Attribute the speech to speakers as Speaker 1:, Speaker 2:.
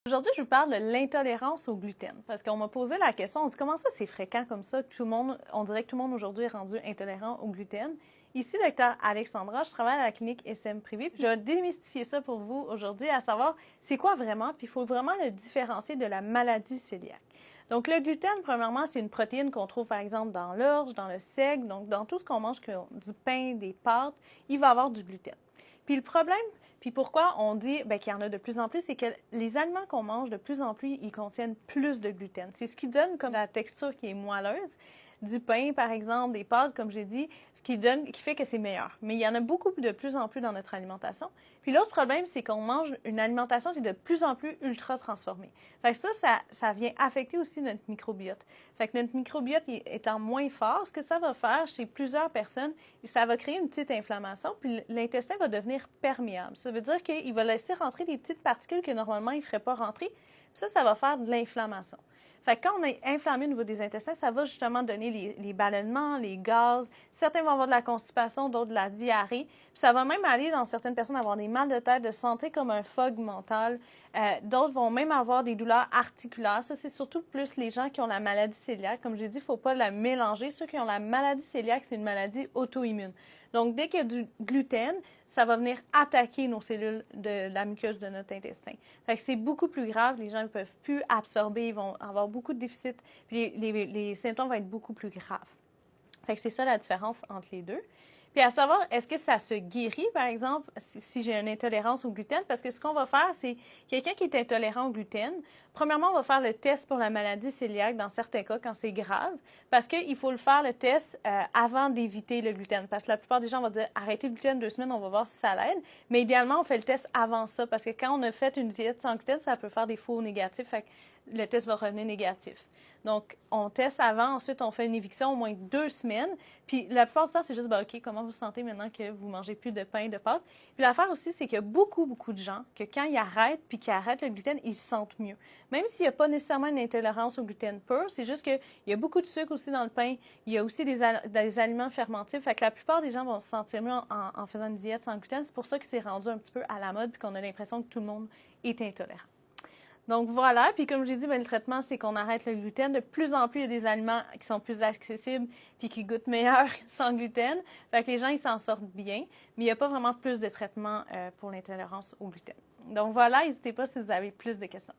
Speaker 1: Aujourd'hui, je vous parle de l'intolérance au gluten, parce qu'on m'a posé la question, on dit comment ça c'est fréquent comme ça, que tout le monde, on dirait que tout le monde aujourd'hui est rendu intolérant au gluten. Ici, docteur Alexandra, je travaille à la clinique SM Privée, puis je vais démystifier ça pour vous aujourd'hui, à savoir c'est quoi vraiment, puis il faut vraiment le différencier de la maladie cœliaque. Donc, le gluten, premièrement, c'est une protéine qu'on trouve par exemple dans l'orge, dans le seigle, donc dans tout ce qu'on mange, du pain, des pâtes, il va y avoir du gluten. Puis le problème, puis pourquoi on dit qu'il y en a de plus en plus, c'est que les aliments qu'on mange de plus en plus, ils contiennent plus de gluten. C'est ce qui donne comme la texture qui est moelleuse. Du pain, par exemple, des pâtes, comme j'ai dit, qui fait que c'est meilleur. Mais il y en a beaucoup de plus en plus dans notre alimentation. Puis l'autre problème, c'est qu'on mange une alimentation qui est de plus en plus ultra transformée. Fait que ça vient affecter aussi notre microbiote. Fait que notre microbiote étant moins fort, ce que ça va faire chez plusieurs personnes, ça va créer une petite inflammation, puis l'intestin va devenir perméable. Ça veut dire qu'il va laisser rentrer des petites particules que normalement il ne ferait pas rentrer. Puis ça va faire de l'inflammation. Fait que quand on est inflammé au niveau des intestins, ça va justement donner les ballonnements, les gaz. Certains vont avoir de la constipation, d'autres de la diarrhée. Puis ça va même aller dans certaines personnes avoir des mal de tête, de sentir comme un fog mental. D'autres vont même avoir des douleurs articulaires. Ça, c'est surtout plus les gens qui ont la maladie cœliaque. Comme j'ai dit, il ne faut pas la mélanger. Ceux qui ont la maladie cœliaque, c'est une maladie auto-immune. Donc, dès qu'il y a du gluten, ça va venir attaquer nos cellules de la muqueuse de notre intestin. Fait que c'est beaucoup plus grave. Les gens ne peuvent plus absorber, ils vont avoir beaucoup de déficit, puis les symptômes vont être beaucoup plus graves. Fait que c'est ça la différence entre les deux. Puis à savoir, est-ce que ça se guérit, par exemple, si j'ai une intolérance au gluten? Parce que ce qu'on va faire, c'est quelqu'un qui est intolérant au gluten, premièrement, on va faire le test pour la maladie cœliaque dans certains cas quand c'est grave, parce qu'il faut le faire le test avant d'éviter le gluten. Parce que la plupart des gens vont dire arrêtez le gluten 2 semaines, on va voir si ça l'aide. Mais idéalement, on fait le test avant ça, parce que quand on a fait une diète sans gluten, ça peut faire des faux négatifs, fait que le test va revenir négatif. Donc, on teste avant, ensuite, on fait une éviction au moins 2 semaines. Puis, la plupart du temps, c'est juste, OK, comment vous vous sentez maintenant que vous mangez plus de pain, de pâtes? Puis, l'affaire aussi, c'est qu'il y a beaucoup, beaucoup de gens que quand ils arrêtent, puis qu'ils arrêtent le gluten, ils se sentent mieux. Même s'il n'y a pas nécessairement une intolérance au gluten pur, c'est juste qu'il y a beaucoup de sucre aussi dans le pain. Il y a aussi des aliments fermentifs. Fait que la plupart des gens vont se sentir mieux en faisant une diète sans gluten. C'est pour ça que c'est rendu un petit peu à la mode, puis qu'on a l'impression que tout le monde est intolérant. Donc voilà, puis comme j'ai dit, le traitement, c'est qu'on arrête le gluten. De plus en plus, il y a des aliments qui sont plus accessibles puis qui goûtent meilleur sans gluten. Fait que les gens, ils s'en sortent bien, mais il n'y a pas vraiment plus de traitement pour l'intolérance au gluten. Donc voilà, n'hésitez pas si vous avez plus de questions.